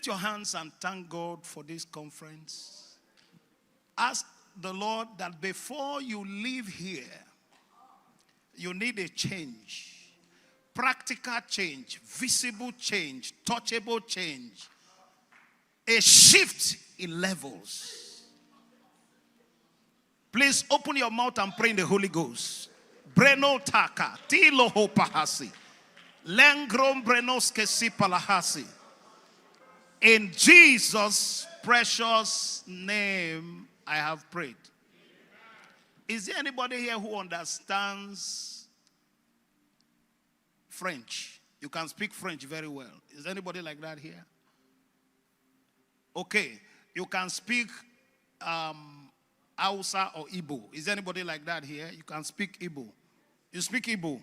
Lift your hands and thank God for this conference. Ask the Lord that before you leave here, you need a change. Practical change, visible change, touchable change. A shift in levels. Please open your mouth and pray in the Holy Ghost. Breno taka, tilo hopahasi. Lengrom brenoske sipalahasi. In Jesus' precious name, I have prayed. Is there anybody here who understands French? You can speak French very well. Is there anybody like that here? Okay. You can speak Hausa or Igbo. Is there anybody like that here? You can speak Igbo. You speak Igbo.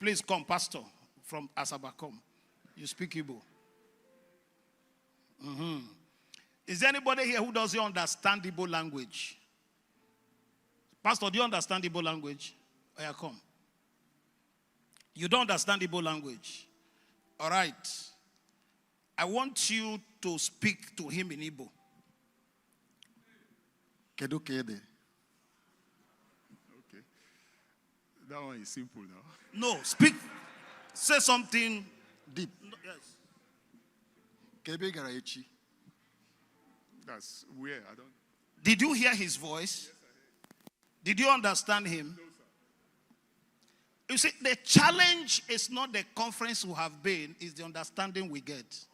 Please come, Pastor from Asaba, come. You speak Igbo. Is there anybody here who doesn't understand Igbo language? Pastor, do you understand Igbo language? Oh, yeah, come. You don't understand Igbo language. All right. I want you to speak to him in Igbo. Kedu kede. Okay. That one is simple now. No, speak. Say something Deep. No, yes. Kebe gara echi. That's where I don't. Did you hear his voice? Did you understand him? You see, the challenge is not the conference we have been, it's the understanding we get.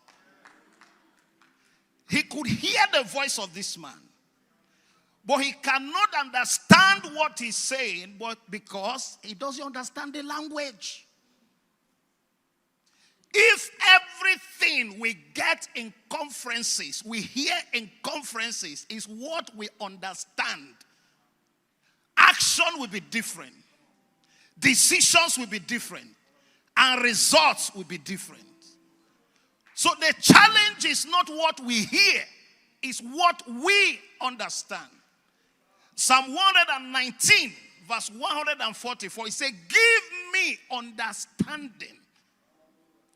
He could hear the voice of this man, but he cannot understand what he's saying, but because he doesn't understand the language. If everything we get in conferences, we hear in conferences, is what we understand, action will be different. Decisions will be different. And results will be different. So the challenge is not what we hear, it's what we understand. Psalm 119, verse 144, it says, give me understanding,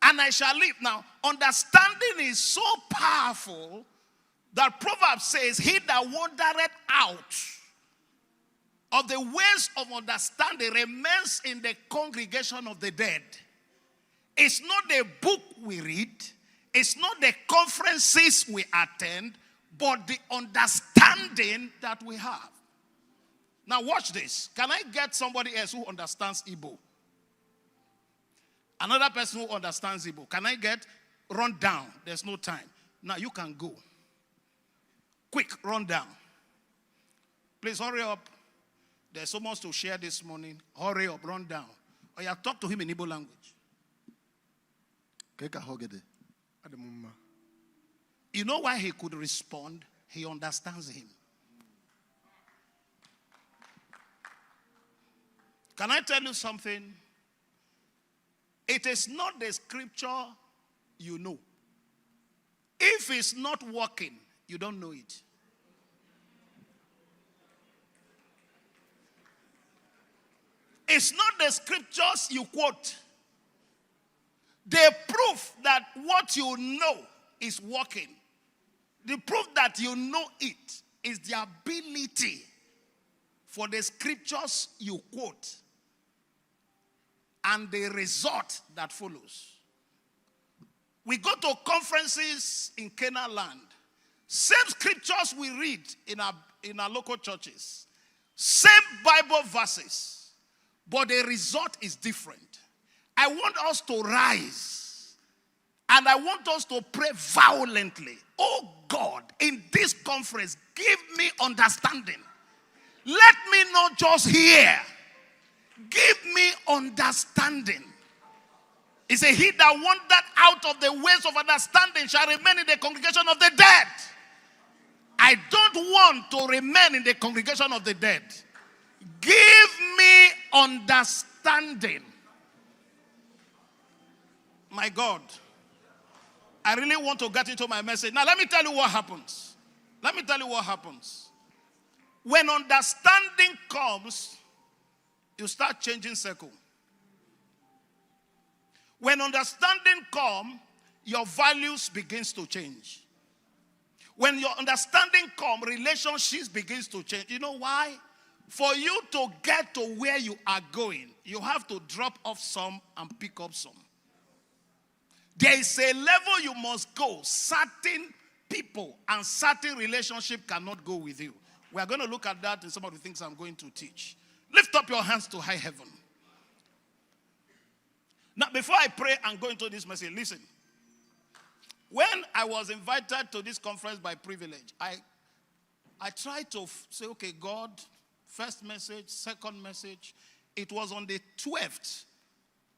and I shall live. Now, understanding is so powerful that Proverbs says, he that wandereth out of the ways of understanding remains in the congregation of the dead. It's not the book we read, it's not the conferences we attend, but the understanding that we have. Now watch this. Can I get somebody else who understands Igbo? Another person who understands Igbo. Can I get run down? There's no time. Now you can go. Quick, run down. Please hurry up. There's so much to share this morning. Hurry up, run down. Or you talk to him in Igbo language. You know why he could respond? He understands him. Can I tell you something? It is not the scripture you know. If it's not working, you don't know it. It's not the scriptures you quote. The proof that what you know is working. The proof that you know it is the ability for the scriptures you quote and the result that follows. We go to conferences in Canaan land. Same scriptures we read in our local churches. Same Bible verses. But the result is different. I want us to rise. And I want us to pray violently. Oh God, in this conference, give me understanding. Let me not just hear. Give me understanding. He said, he that wandered out of the ways of understanding shall remain in the congregation of the dead. I don't want to remain in the congregation of the dead. Give me understanding. My God, I really want to get into my message. Now, let me tell you what happens. Let me tell you what happens. When understanding comes, you start changing circle. When understanding comes, your values begins to change. When your understanding comes, relationships begins to change. You know why? For you to get to where you are going, you have to drop off some and pick up some. There is a level you must go. Certain people and certain relationship cannot go with you. We are going to look at that in some of the things I'm going to teach. Lift up your hands to high heaven. Now, before I pray and go into this message, listen. When I was invited to this conference by privilege, I tried to say, okay, God, first message, second message. It was on the 12th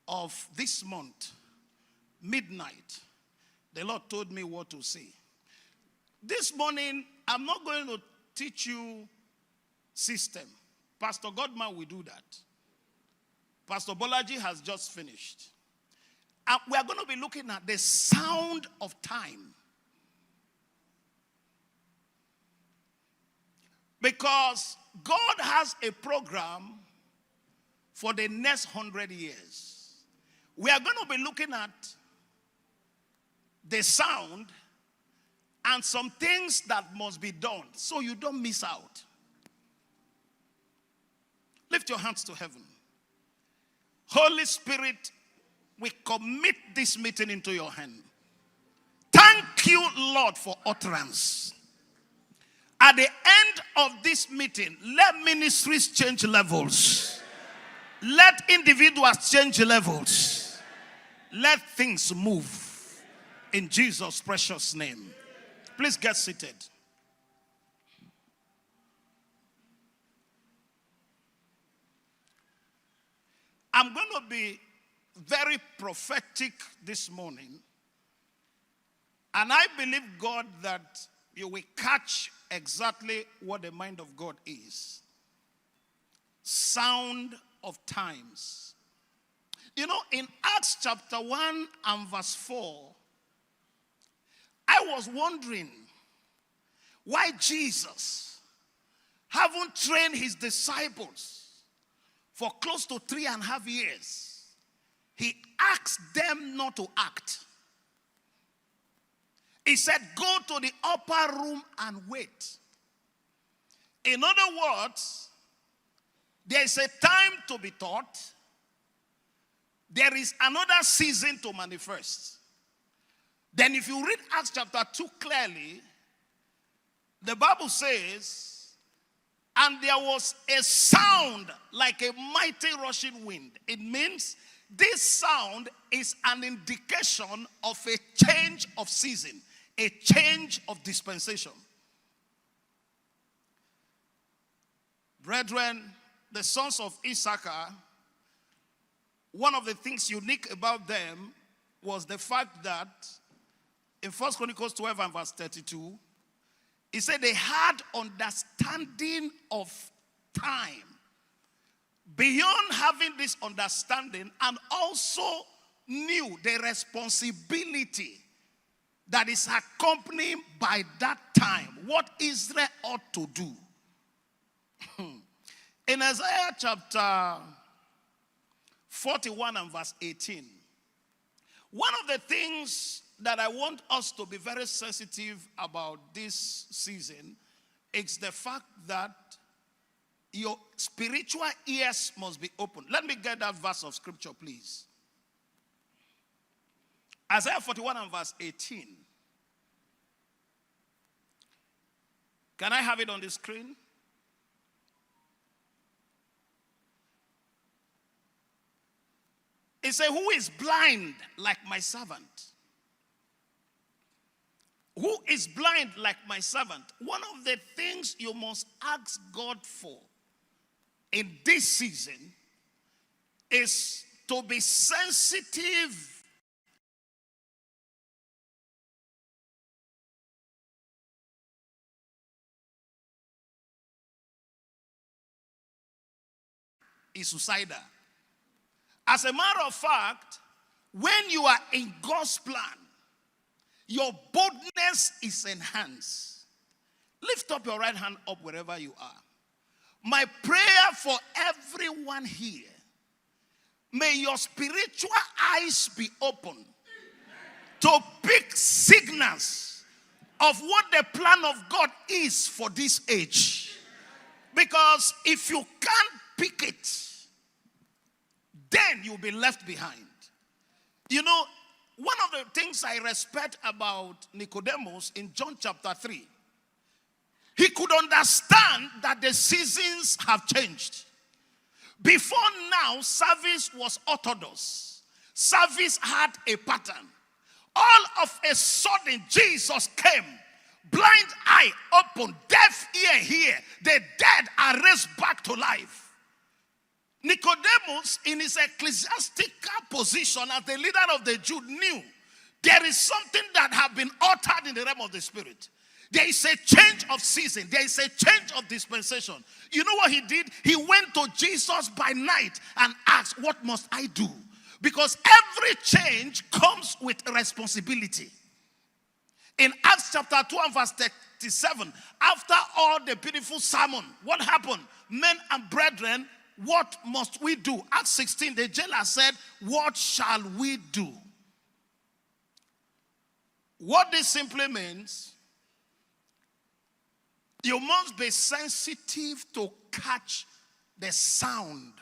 of this month, midnight. The Lord told me what to say. This morning, I'm not going to teach you system. Pastor Godman will do that. Pastor Bolaji has just finished. And we are going to be looking at the sound of time. Because God has a program for the next 100 years. We are going to be looking at the sound and some things that must be done so you don't miss out. Lift your hands to heaven. Holy Spirit, we commit this meeting into your hand. Thank you, Lord, for utterance. At the end of this meeting, let ministries change levels. Let individuals change levels. Let things move. In Jesus' precious name. Please get seated. I'm going to be very prophetic this morning. And I believe, God, that you will catch exactly what the mind of God is. Sound of times. You know, in Acts chapter 1 and verse 4, I was wondering why Jesus haven't trained his disciples for close to 3.5 years. He asked them not to act. He said, go to the upper room and wait. In other words, there is a time to be taught. There is another season to manifest. Then if you read Acts chapter 2 clearly, the Bible says, and there was a sound like a mighty rushing wind. It means this sound is an indication of a change of season, a change of dispensation. Brethren, the sons of Issachar, one of the things unique about them was the fact that in 1 Chronicles 12 and verse 32, it said they had understanding of time. Beyond having this understanding, and also knew the responsibility that is accompanied by that time, what Israel ought to do. In Isaiah chapter 41 and verse 18, one of the things that I want us to be very sensitive about this season is the fact that your spiritual ears must be open. Let me get that verse of scripture, please. Isaiah 41 and verse 18. Can I have it on the screen? It says, who is blind like my servant? Who is blind like my servant? One of the things you must ask God for in this season is to be sensitive is suicidal. As a matter of fact, when you are in God's plan, your boldness is enhanced. Lift up your right hand up wherever you are. My prayer for everyone here, may your spiritual eyes be open to pick signals of what the plan of God is for this age. Because if you can't pick it, then you'll be left behind. You know, one of the things I respect about Nicodemus in John chapter 3, he could understand that the seasons have changed. Before now, service was orthodox. Service had a pattern. All of a sudden, Jesus came. Blind eye open, deaf ear hear. The dead are raised back to life. Nicodemus, in his ecclesiastical position as the leader of the Jews, knew there is something that had been altered in the realm of the spirit. There is a change of season. There is a change of dispensation. You know what he did? He went to Jesus by night and asked, what must I do? Because every change comes with responsibility. In Acts chapter 2 and verse 37, after all the beautiful sermon, what happened? Men and brethren, what must we do? Acts 16, the jailer said, what shall we do? What this simply means, you must be sensitive to catch the sound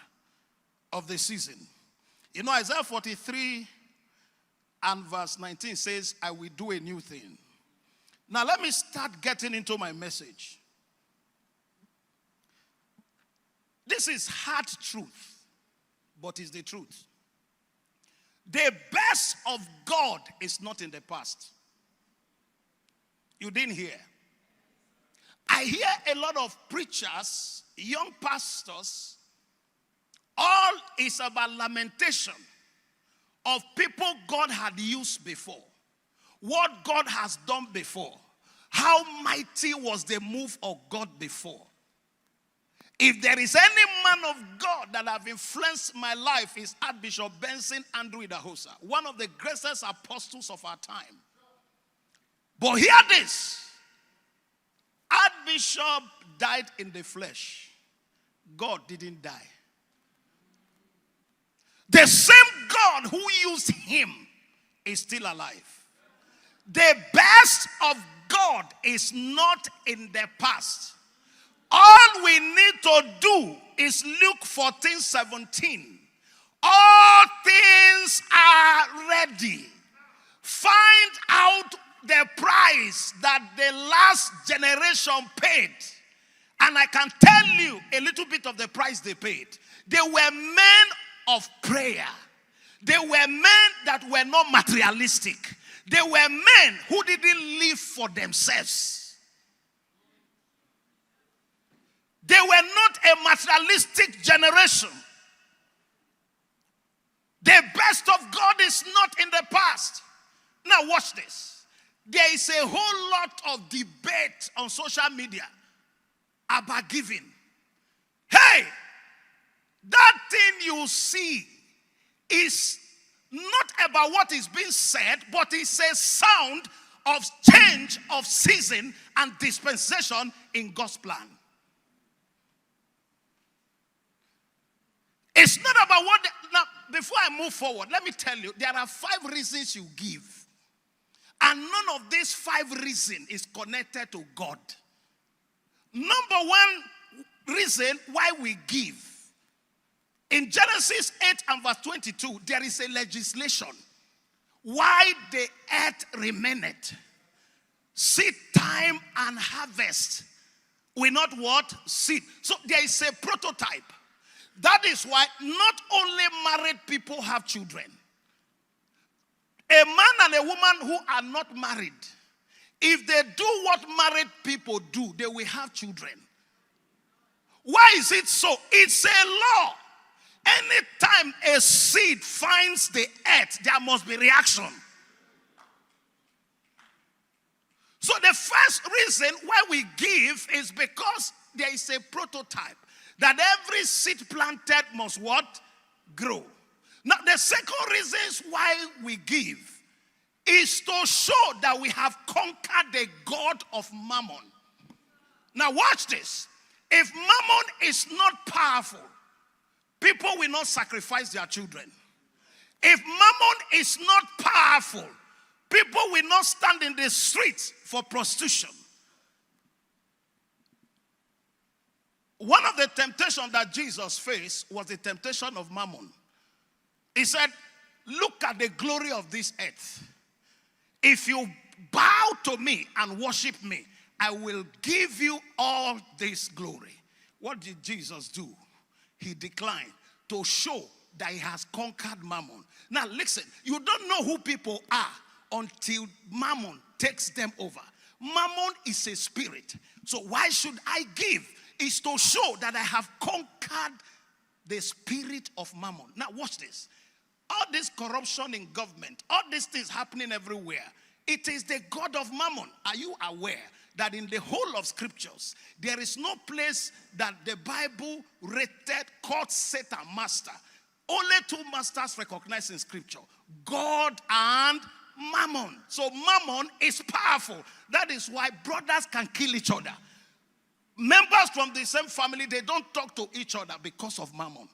of the season. You know, Isaiah 43 and verse 19 says, I will do a new thing. Now let me start getting into my message. This is hard truth, but it's the truth. The best of God is not in the past. You didn't hear. I hear a lot of preachers, young pastors, all is about lamentation of people God had used before. What God has done before. How mighty was the move of God before. If there is any man of God that have influenced my life, is Archbishop Benson Andrew Idahosa, one of the greatest apostles of our time. But hear this. Archbishop died in the flesh. God didn't die. The same God who used him is still alive. The best of God is not in the past. All we need to do is Luke 14:17. All things are ready. Find out the price that the last generation paid. And I can tell you a little bit of the price they paid. They were men of prayer. They were men that were not materialistic. They were men who didn't live for themselves. They were not a materialistic generation. The best of God is not in the past. Now watch this. There is a whole lot of debate on social media about giving. Hey, that thing you see is not about what is being said, but it's a sound of change of season and dispensation in God's plan. It's not about what... Now, before I move forward, let me tell you, there are 5 reasons you give. And none of these 5 reasons is connected to God. Number 1 reason why we give. In Genesis 8 and verse 22, there is a legislation. Why the earth remaineth. Seed time and harvest will not what? Seed. So there is a prototype. That is why not only married people have children. A man and a woman who are not married, if they do what married people do, they will have children. Why is it so? It's a law. Anytime a seed finds the earth, there must be reaction. So the first reason why we give is because there is a prototype that every seed planted must what? Grow. Now the second reason why we give is to show that we have conquered the god of Mammon. Now watch this. If Mammon is not powerful, people will not sacrifice their children. If Mammon is not powerful, People will not stand in the streets for prostitution. One of the temptations that Jesus faced was the temptation of mammon. He said, look at the glory of this earth. If you bow to me and worship me, I will give you all this glory. What did Jesus do? He declined to show that he has conquered mammon. Now listen, you don't know who people are until mammon takes them over. Mammon is a spirit. So why should I give? It's to show that I have conquered the spirit of mammon. Now watch this. All this corruption in government, all these things happening everywhere, it is the God of mammon. Are you aware that in the whole of scriptures, there is no place that the Bible called Satan master? Only two masters recognized in scripture, God and mammon. So mammon is powerful. That is why brothers can kill each other. Members from the same family, they don't talk to each other because of mammon.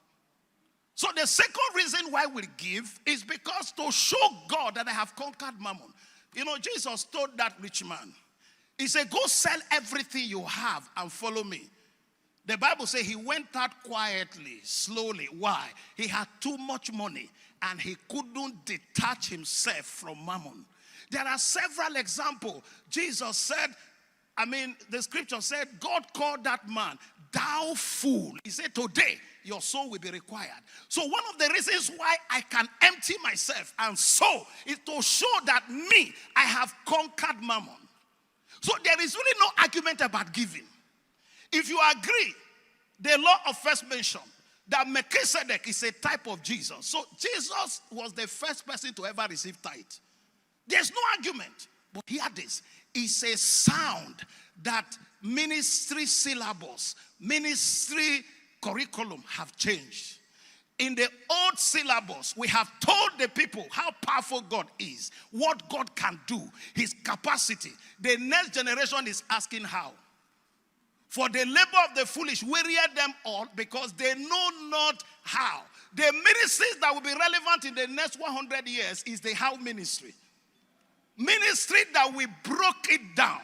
So the second reason why we give is because to show God that I have conquered mammon. You know, Jesus told that rich man, he said, go sell everything you have and follow me. The Bible says he went out quietly, slowly. Why? He had too much money and he couldn't detach himself from mammon. There are several examples. Jesus said, the scripture said, God called that man, thou fool. He said, today your soul will be required. So one of the reasons why I can empty myself and sow is to show that me, I have conquered mammon. So there is really no argument about giving. If you agree, the law of first mention, that Melchizedek is a type of Jesus. So Jesus was the first person to ever receive tithe. There's no argument. But hear this. It's a sound that ministry syllabus, ministry curriculum have changed. In the old syllabus, we have told the people how powerful God is, what God can do, his capacity. The next generation is asking how. For the labor of the foolish wearier them all because they know not how. The ministries that will be relevant in the next 100 years is the how ministry. Ministry that we broke it down.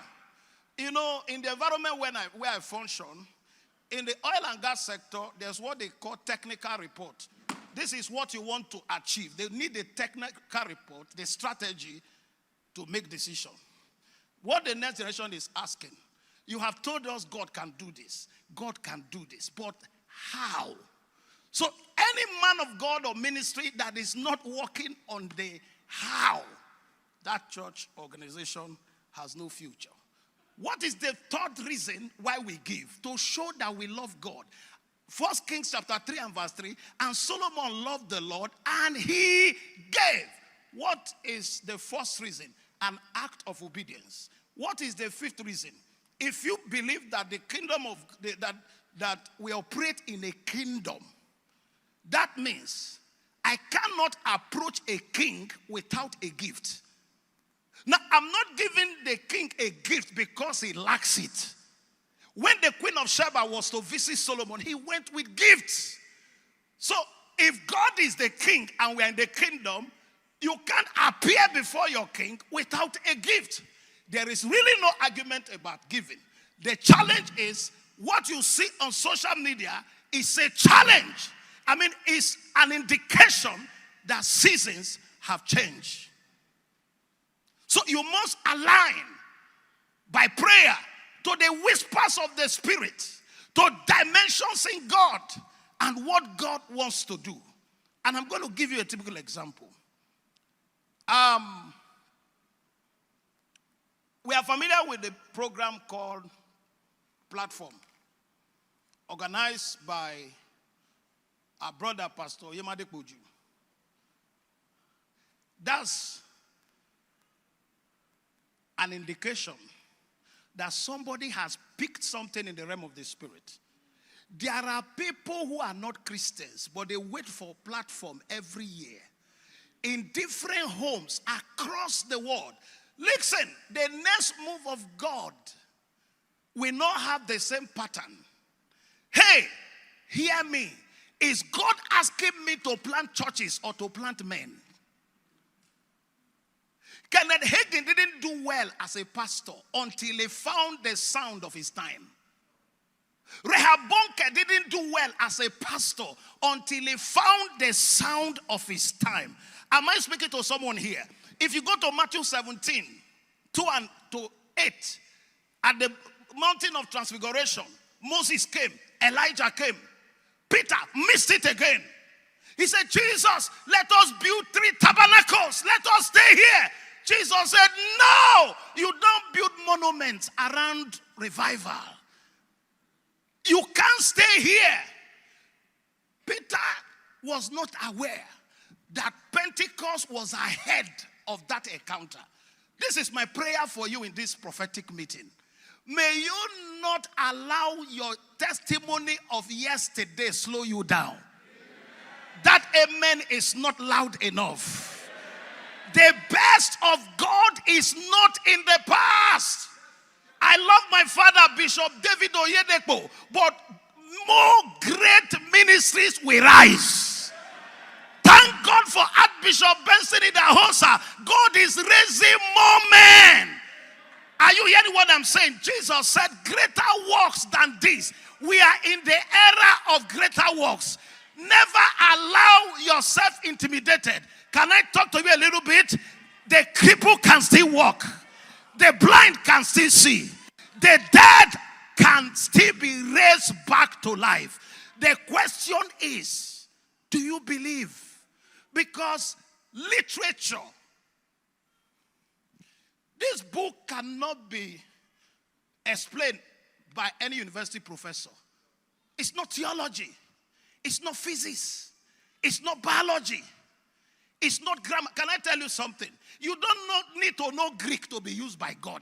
You know, in the environment where I function, in the oil and gas sector, there's what they call technical report. This is what you want to achieve. They need the technical report, the strategy to make decision. What the next generation is asking, you have told us God can do this. God can do this. But how? So any man of God or ministry that is not working on the how, that church organization has no future. What is the third reason why we give? To show that we love God. 1 Kings chapter 3 and verse 3, and Solomon loved the Lord and he gave. What is the first reason? An act of obedience. What is the fifth reason? If you believe that the kingdom of that we operate in a kingdom, that means I cannot approach a king without a gift. Now, I'm not giving the king a gift because he lacks it. When the queen of Sheba was to visit Solomon, he went with gifts. So, if God is the king and we're in the kingdom, you can't appear before your king without a gift. There is really no argument about giving. The challenge is what you see on social media is a challenge. It's an indication that seasons have changed. So you must align by prayer to the whispers of the Spirit, to dimensions in God and what God wants to do. And I'm going to give you a typical example. We are familiar with the program called Platform, organized by our brother, Pastor Yemade Koju. That's an indication that somebody has picked something in the realm of the Spirit. There are people who are not Christians, but they wait for Platform every year in different homes across the world. Listen, the next move of God will not have the same pattern. Hey, hear me. Is God asking me to plant churches or to plant men? Kenneth Hagin didn't do well as a pastor until he found the sound of his time. Rehoboam didn't do well as a pastor until he found the sound of his time. Am I speaking to someone here? If you go to Matthew 17, 2 and to 8, at the mountain of transfiguration, Moses came, Elijah came, Peter missed it again. He said, Jesus, let us build 3 tabernacles. Let us stay here. Jesus said, no, you don't build monuments around revival. You can't stay here. Peter was not aware that Pentecost was ahead of that encounter. This is my prayer for you in this prophetic meeting. May you not allow your testimony of yesterday slow you down. That amen is not loud enough. The best of God is not in the past. I love my father, Bishop David Oyedepo, but more great ministries will rise. Thank God for Archbishop Benson Idahosa. God is raising more men. Are you hearing what I'm saying? Jesus said, greater works than this. We are in the era of greater works. Never allow yourself intimidated. Can I talk to you a little bit? The cripple can still walk. The blind can still see. The dead can still be raised back to life. The question is, do you believe? Because literature, this book cannot be explained by any university professor. It's not theology. It's not physics. It's not biology. It's not grammar. Can I tell you something? You don't need to know Greek to be used by God.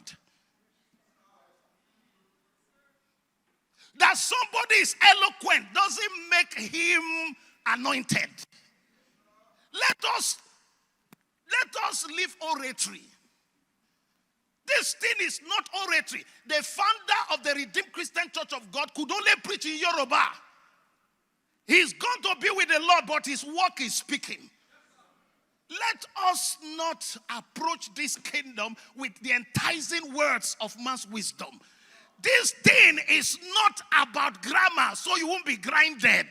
That somebody is eloquent doesn't make him anointed. Let us leave oratory. This thing is not oratory. The founder of the Redeemed Christian Church of God could only preach in Yoruba. He's going to be with the Lord, but his work is speaking. Let us not approach this kingdom with the enticing words of man's wisdom. This thing is not about grammar, so you won't be grinded.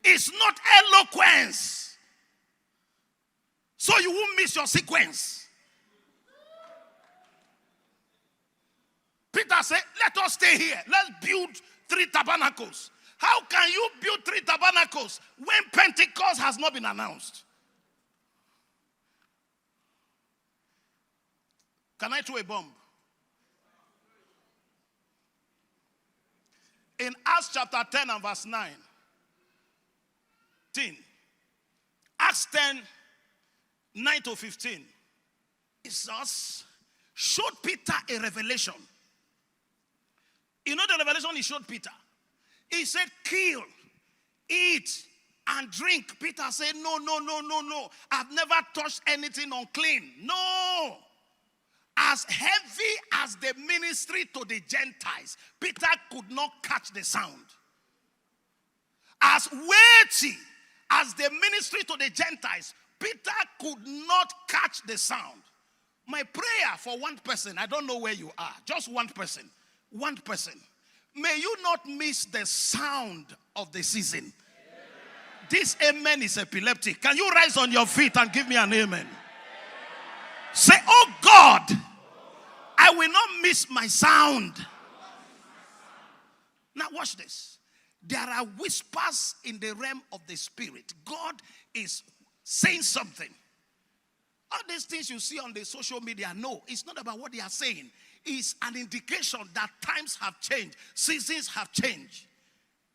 It's not eloquence, so you won't miss your sequence. Peter said, let us stay here. Let's build 3 tabernacles. How can you build 3 tabernacles when Pentecost has not been announced? Can I throw a bomb? In Acts chapter 10 and verse 9. Acts 10, 9 to 15. Jesus showed Peter a revelation. You know the revelation he showed Peter? He said, kill, eat, and drink. Peter said, no. I've never touched anything unclean. No. As heavy as the ministry to the Gentiles, Peter could not catch the sound. As weighty as the ministry to the Gentiles, Peter could not catch the sound. My prayer for one person, I don't know where you are, just one person. May you not miss the sound of the season. This amen is epileptic. Can you rise on your feet and give me an amen? Say, oh God, I will not miss my sound. Now watch this. There are whispers in the realm of the spirit. God is saying something. All these things you see on the social media, no, it's not about what they are saying. It's an indication that times have changed. Seasons have changed.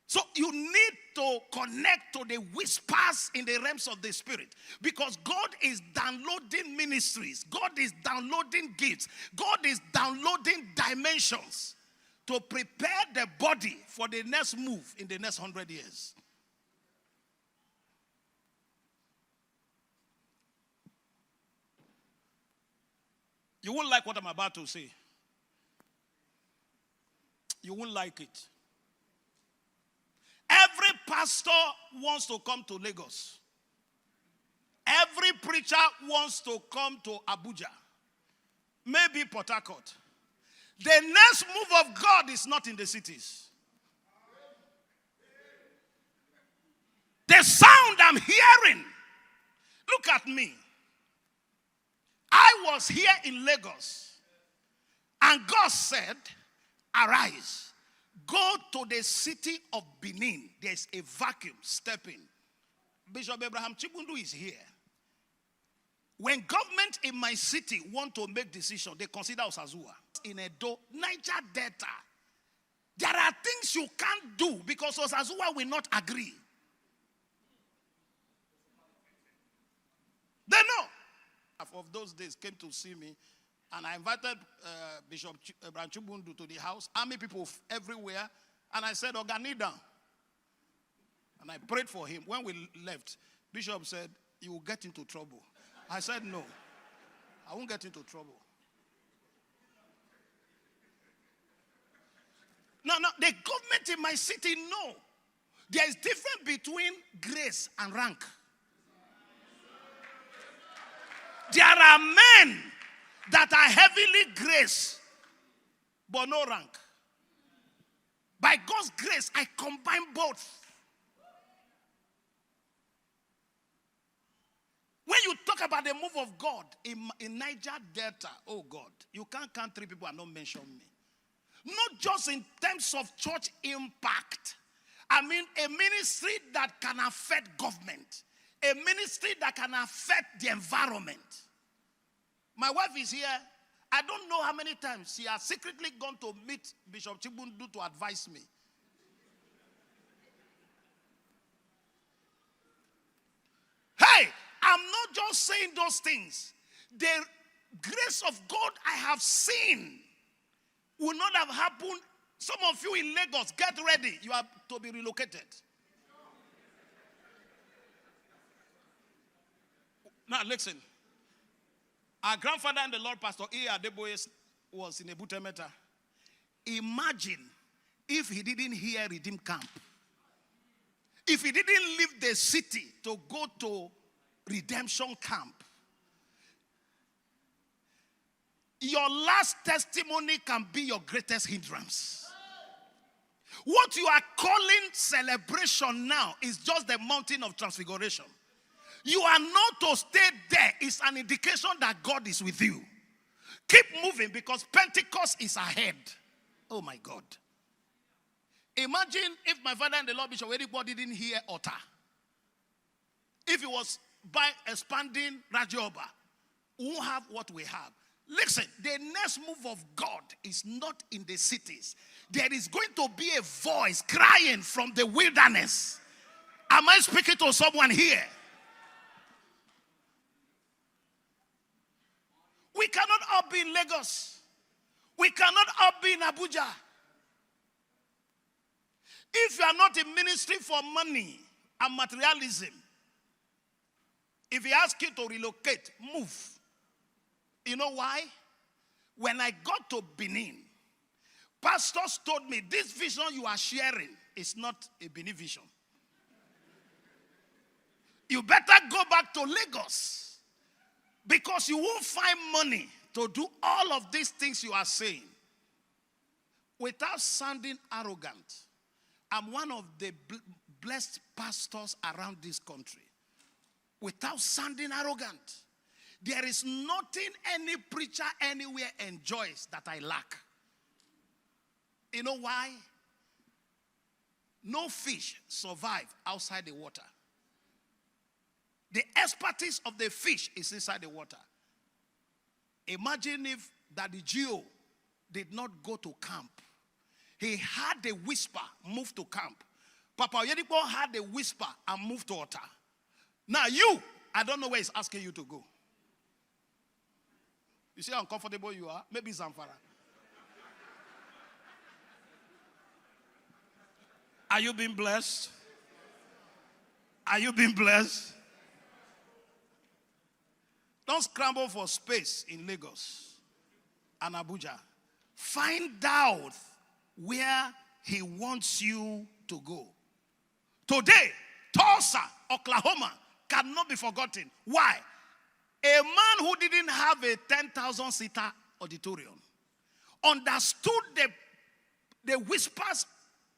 So you need to connect to the whispers in the realms of the spirit. Because God is downloading ministries. God is downloading gifts. God is downloading dimensions to prepare the body for the next move in the next 100 years. You won't like what I'm about to say. You won't like it. Every pastor wants to come to Lagos. Every preacher wants to come to Abuja. maybe Port Harcourt. The next move of God is not in the cities. The sound I'm hearing, look at me. I was here in Lagos, and God said, arise, go to the city of Benin. There's a vacuum, step in. Bishop Abraham Chibundu is here. When government in my city want to make decision, they consider Osazuwa. In Edo, Niger Delta, there are things you can't do because Osazuwa will not agree. They know. Half of those days came to see me, and I invited Bishop Abraham Chibundu to the house, army people everywhere, and I said, Oga, kneel down. And I prayed for him. When we left, Bishop said, you will get into trouble. I said, no, I won't get into trouble. No, the government in my city know there is difference between grace and rank. There are men that are heavily graced, but no rank. By God's grace, I combine both. When you talk about the move of God in Niger Delta, oh God, you can't count 3 people and not mention me. Not just in terms of church impact. I mean, a ministry that can affect government. A ministry that can affect the environment. My wife is here. I don't know how many times she has secretly gone to meet Bishop Chibundu to advise me. Hey, I'm not just saying those things. The grace of God I have seen will not have happened. Some of you in Lagos, get ready. You are to be relocated. Now listen. Our grandfather and the Lord Pastor E. Adeboye was in Ebutemeta. Imagine if he didn't hear Redeem Camp. If he didn't leave the city to go to Redemption Camp. Your last testimony can be your greatest hindrance. What you are calling celebration now is just the mountain of transfiguration. You are not to stay there. It's an indication that God is with you. Keep moving because Pentecost is ahead. Oh my God. Imagine if my father and the Lord Bishop anybody didn't hear Otta. If it was by expanding Rajoba, we won't have what we have. Listen, the next move of God is not in the cities. There is going to be a voice crying from the wilderness. Am I speaking to someone here? We cannot all be in Lagos. We cannot all be in Abuja. If you are not in ministry for money and materialism, if he asks you to relocate, move. You know why? When I got to Benin, pastors told me, this vision you are sharing is not a Benin vision. You better go back to Lagos because you won't find money to do all of these things you are saying. Without sounding arrogant, I'm one of the blessed pastors around this country. Without sounding arrogant, there is nothing any preacher anywhere enjoys that I lack. You know why? No fish survive outside the water. The expertise of the fish is inside the water. Imagine if Daddy Gio did not go to camp. He had a whisper, moved to camp. Papa Oyedipo had a whisper and moved to Otta. Now you, I don't know where he's asking you to go. You see how uncomfortable you are? Maybe Zamfara. Are you being blessed? Are you being blessed? Don't scramble for space in Lagos and Abuja. Find out where he wants you to go. Today, Tulsa, Oklahoma cannot be forgotten. Why? A man who didn't have a 10,000-seater auditorium, understood the whispers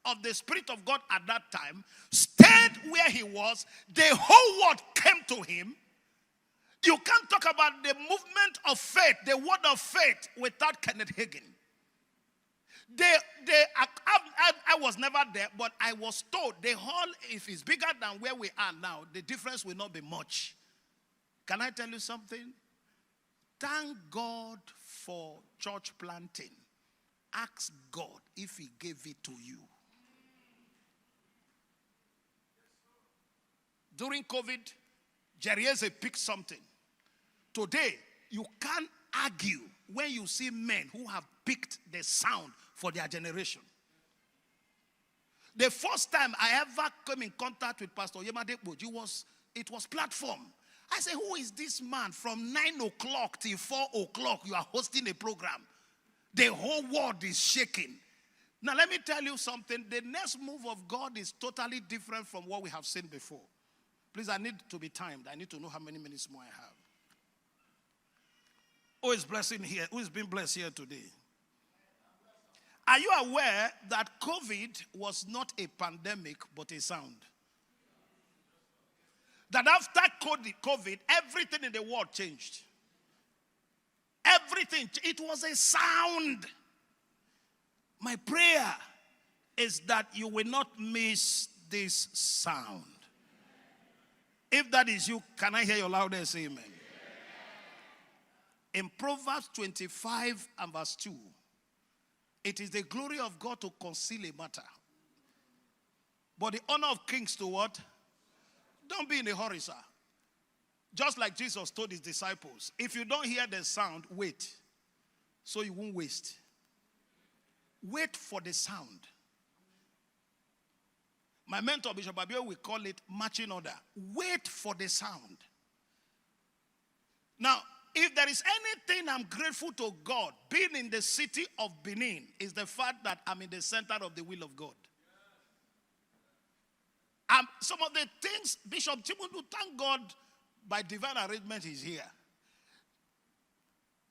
of the Spirit of God at that time, stayed where he was, the whole world came to him. You can't talk about the movement of faith, the word of faith, without Kenneth Hagin. I was never there, but I was told the hall, if it's bigger than where we are now, the difference will not be much. Can I tell you something? Thank God for church planting. Ask God if he gave it to you. During COVID, Jerry picked something. Today, you can't argue when you see men who have picked the sound for their generation. The first time I ever came in contact with Pastor Olumide, it was platform. I said, who is this man? From 9 o'clock till 4 o'clock, you are hosting a program. The whole world is shaking. Now, let me tell you something. The next move of God is totally different from what we have seen before. Please, I need to be timed. I need to know how many minutes more I have. Who is blessing here? Who is being blessed here today? Are you aware that COVID was not a pandemic, but a sound? That after COVID, everything in the world changed. Everything. It was a sound. My prayer is that you will not miss this sound. If that is you, can I hear your loudest amen? In Proverbs 25 and verse 2, it is the glory of God to conceal a matter, but the honor of kings to what? Don't be in a hurry, sir. Just like Jesus told his disciples, if you don't hear the sound, wait, so you won't waste. Wait for the sound. My mentor, Bishop Abio, will call it marching order. Wait for the sound. Now, if there is anything I'm grateful to God, being in the city of Benin, is the fact that I'm in the center of the will of God. Some of the things, Bishop Chimudu, thank God, by divine arrangement, he's here.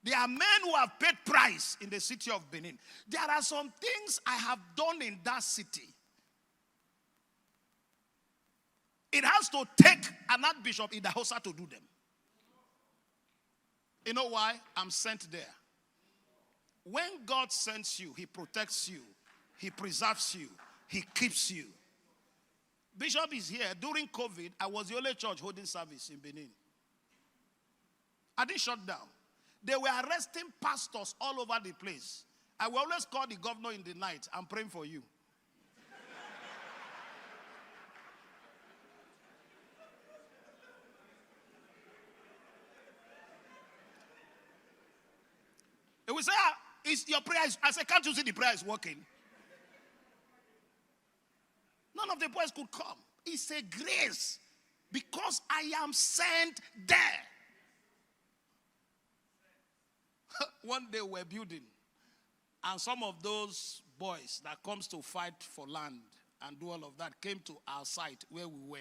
There are men who have paid price in the city of Benin. There are some things I have done in that city. It has to take an archbishop in the house to do them. You know why? I'm sent there. When God sends you, he protects you, he preserves you, he keeps you. Bishop is here. During COVID, I was the only church holding service in Benin. I didn't shut down. They were arresting pastors all over the place. I will always call the governor in the night. I'm praying for you. They will say, is your prayer? I said, can't you see the prayer is working? None of the boys could come. It's a grace because I am sent there. One day we're building, and some of those boys that comes to fight for land and do all of that came to our site where we were.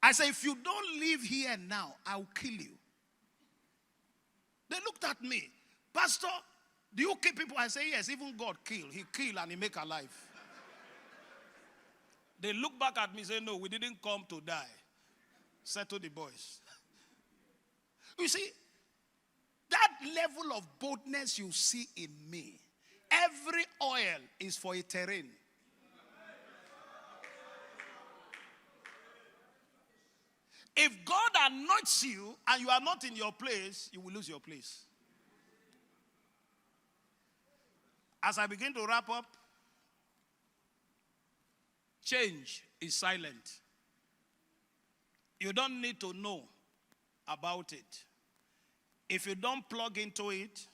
I said, if you don't leave here now, I'll kill you. They looked at me. Pastor, do you kill people? I say, yes, even God kill. He kill and he make alive. They look back at me and say, no, we didn't come to die. Settle the boys. You see, that level of boldness you see in me, every oil is for a terrain. If God anoints you and you are not in your place, you will lose your place. As I begin to wrap up, change is silent. You don't need to know about it. If you don't plug into it,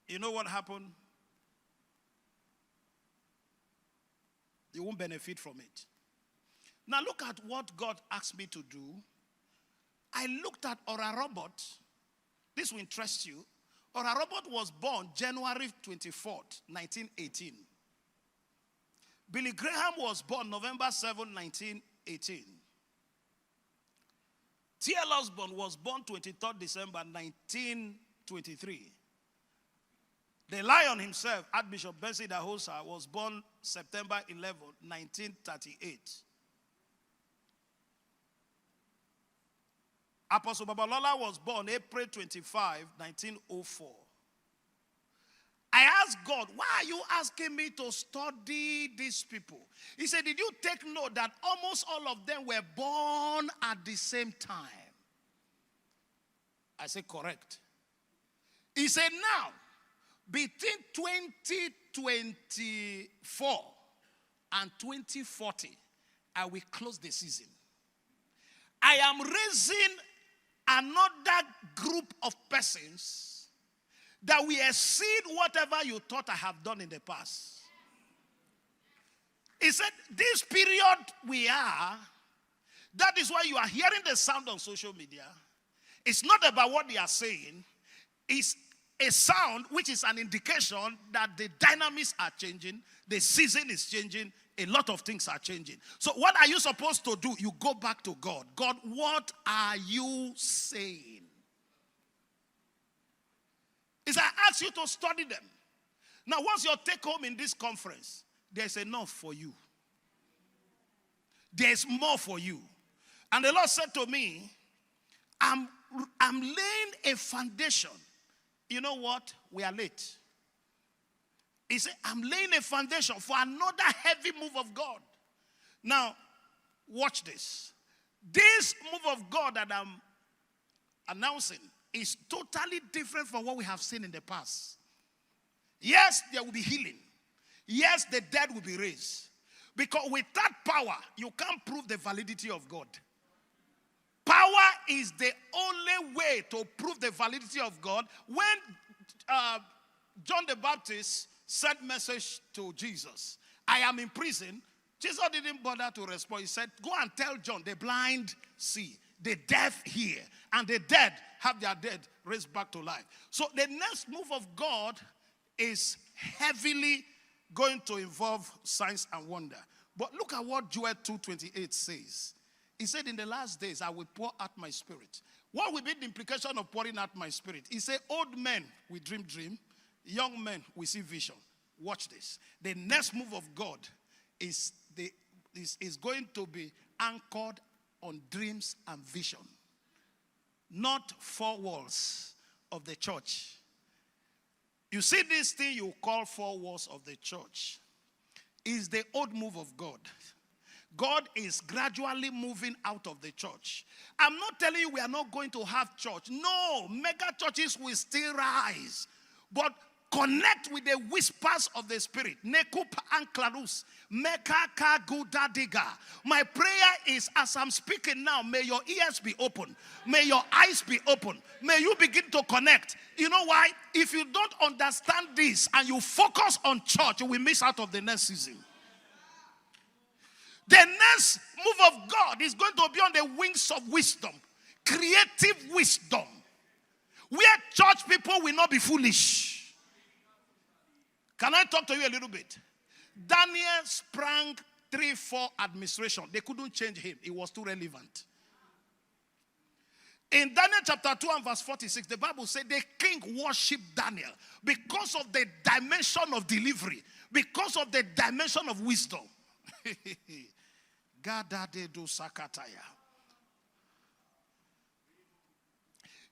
you know what happened? You won't benefit from it. Now look at what God asked me to do. I looked at Ora Robert. This will interest you. Ora Robert was born January 24th, 1918. Billy Graham was born November 7, 1918. T.L. Osborne was born 23rd December 19 1923. The Lion himself, Archbishop Benson Idahosa, was born September 11, 1938. Apostle Babalola was born April 25, 1904. I asked God, why are you asking me to study these people? He said, did you take note that almost all of them were born at the same time? I said, correct. He said, now, between 2024 and 2040, I will close the season. I am raising another group of persons that will exceed whatever you thought I have done in the past. He said, this period we are, that is why you are hearing the sound on social media. It's not about what they are saying. It's a sound which is an indication that the dynamics are changing, the season is changing, a lot of things are changing. So what are you supposed to do? You go back to God. God, what are you saying? He said, I ask you to study them. Now, what's your take home in this conference? There's enough for you. There's more for you. And the Lord said to me, I'm laying a foundation. You know what? We are late. He said, I'm laying a foundation for another heavy move of God. Now, watch this. This move of God that I'm announcing is totally different from what we have seen in the past. Yes, there will be healing. Yes, the dead will be raised. Because with that power, you can't prove the validity of God. Power is the only way to prove the validity of God. When John the Baptist sent message to Jesus, I am in prison, Jesus didn't bother to respond. He said, go and tell John, the blind see, the deaf hear, and the dead have their dead raised back to life. So the next move of God is heavily going to involve signs and wonder. But look at what Joel 2:28 says. He said, in the last days, I will pour out my spirit. What will be the implication of pouring out my spirit? He said, old men will dream, young men will see vision. Watch this. The next move of God is going to be anchored on dreams and vision. Not four walls of the church. You see this thing you call four walls of the church is the old move of God. God is gradually moving out of the church. I'm not telling you we are not going to have church. No, mega churches will still rise. But connect with the whispers of the Spirit. My prayer is, as I'm speaking now, may your ears be open. May your eyes be open. May you begin to connect. You know why? If you don't understand this and you focus on church, you will miss out of the next season. The next move of God is going to be on the wings of wisdom. Creative wisdom. Where church people will not be foolish. Can I talk to you a little bit? Daniel sprang 3-4 administration. They couldn't change him. It was too relevant. In Daniel chapter 2 and verse 46, the Bible said the king worshipped Daniel because of the dimension of delivery, because of the dimension of wisdom. Can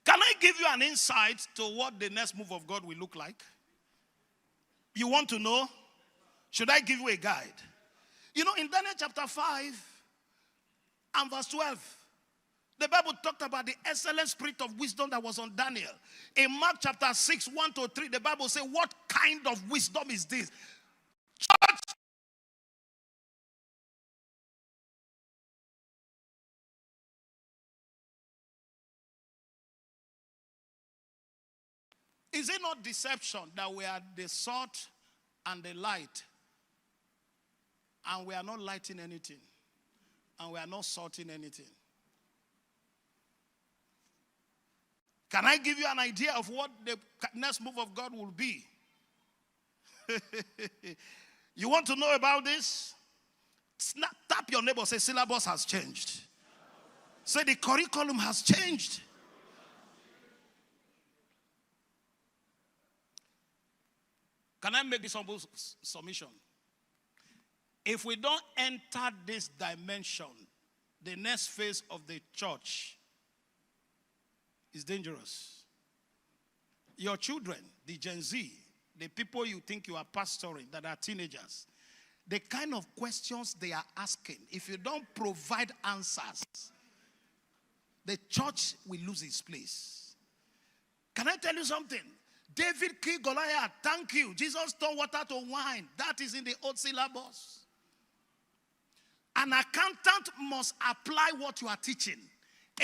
I give you an insight to what the next move of God will look like? You want to know? Should I give you a guide? You know, in Daniel chapter 5 and verse 12, the Bible talked about the excellent spirit of wisdom that was on Daniel. In Mark chapter 6, 1-3, the Bible says, what kind of wisdom is this? Church. Is it not deception that we are the salt and the light, and we are not lighting anything, and we are not salting anything? Can I give you an idea of what the next move of God will be? You want to know about this? Tap your neighbor, say syllabus has changed. Say the curriculum has changed. Can I make this humble submission? If we don't enter this dimension, the next phase of the church is dangerous. Your children, the Gen Z, the people you think you are pastoring that are teenagers, the kind of questions they are asking, if you don't provide answers, the church will lose its place. Can I tell you something? David killed Goliath. Thank you. Jesus turned water to wine. That is in the old syllabus. An accountant must apply what you are teaching.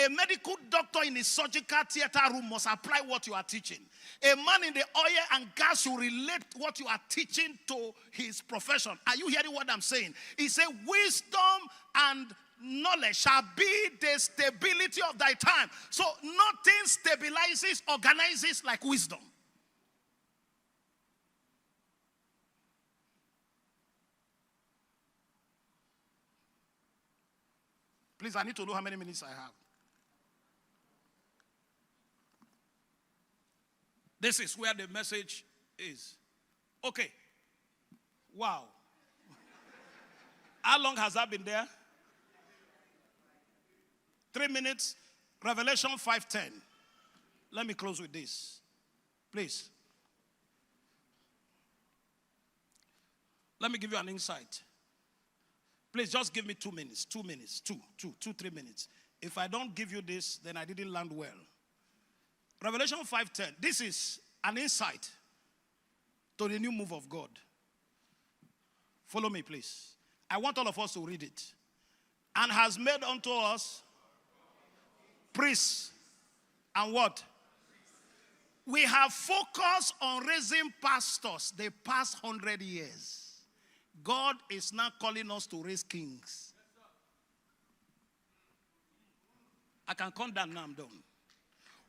A medical doctor in a surgical theater room must apply what you are teaching. A man in the oil and gas should relate what you are teaching to his profession. Are you hearing what I'm saying? He said, wisdom and knowledge shall be the stability of thy time. So nothing stabilizes, organizes like wisdom. Please, I need to know how many minutes I have. This is where the message is. Okay. Wow. How long has that been there? 3 minutes. Revelation 5:10. Let me close with this. Please. Let me give you an insight. Please just give me 2 minutes. 2 minutes. 3 minutes. If I don't give you this, then I didn't land well. Revelation 5:10. This is an insight to the new move of God. Follow me, please. I want all of us to read it. And has made unto us priests and what? We have focused on raising pastors the past 100 years. God is now calling us to raise kings. I can count down now, I'm done.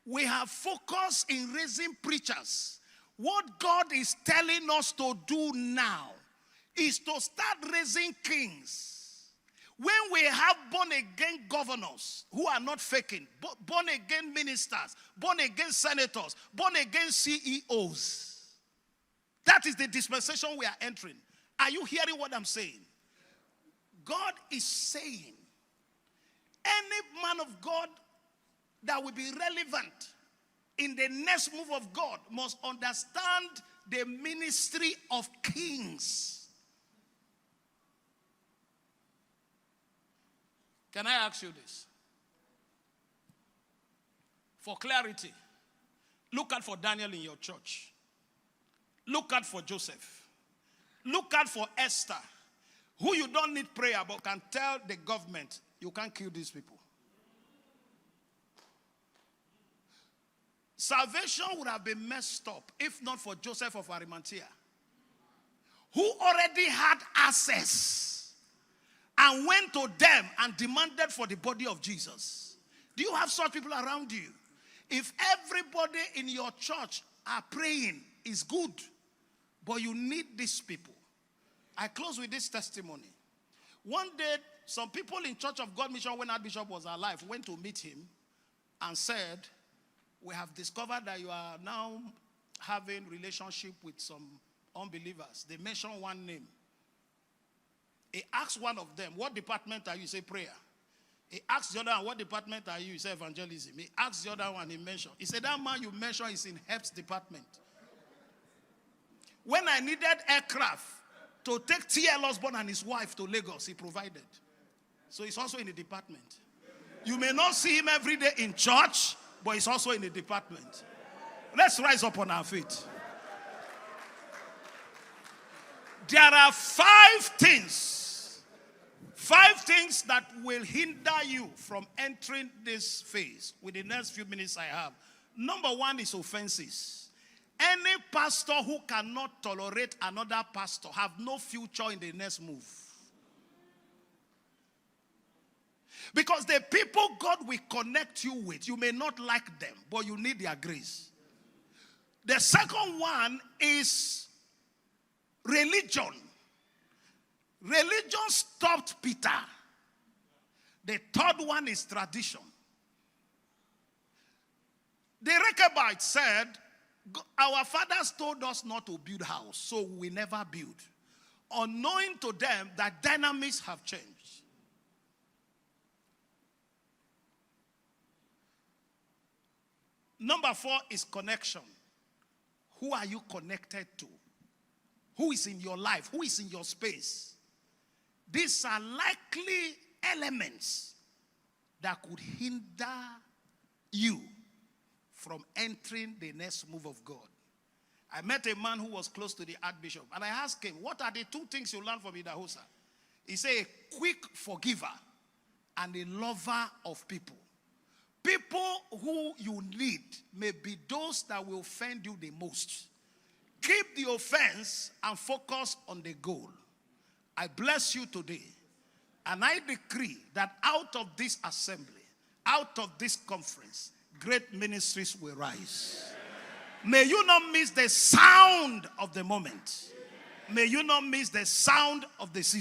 We have focused in raising preachers. What God is telling us to do now is to start raising kings. When we have born-again governors who are not faking, born-again ministers, born-again senators, born-again CEOs, that is the dispensation we are entering. Are you hearing what I'm saying? God is saying, any man of God that will be relevant in the next move of God must understand the ministry of kings. Can I ask you this? For clarity, look out for Daniel in your church. Look out for Joseph. Look out for Esther, who you don't need prayer but can tell the government, you can't kill these people. Salvation would have been messed up if not for Joseph of Arimathea, who already had access and went to them and demanded for the body of Jesus. Do you have such people around you? If everybody in your church are praying, it's good, but you need these people. I close with this testimony. One day, some people in Church of God Mission, when Archbishop was alive, went to meet him and said, we have discovered that you are now having relationship with some unbelievers. They mentioned one name. He asked one of them, what department are you? He said, prayer. He asked the other one, what department are you? He said, evangelism. He asked the other one, he mentioned. He said, that man you mentioned is in HEP's department. When I needed aircraft to take T.L. Osborne and his wife to Lagos, he provided. So he's also in the department. You may not see him every day in church, but he's also in the department. Let's rise up on our feet. There are 5 things that will hinder you from entering this phase with the next few minutes I have. Number 1 is offenses. Any pastor who cannot tolerate another pastor have no future in the next move. Because the people God will connect you with, you may not like them, but you need their grace. The second one is religion. Religion stopped Peter. The third one is tradition. The Rechabites said, Our fathers told us not to build house, so we never build. Unknowing to them that dynamics have changed. Number 4 is connection. Who are you connected to? Who is in your life? Who is in your space? These are likely elements that could hinder you from entering the next move of God. I met a man who was close to the Archbishop, and I asked him, what are the 2 things you learned from Idahosa? He said, a quick forgiver and a lover of people. People who you need may be those that will offend you the most. Keep the offense and focus on the goal. I bless you today, and I decree that out of this assembly, out of this conference, great ministries will rise. May you not miss the sound of the moment. May you not miss the sound of the season.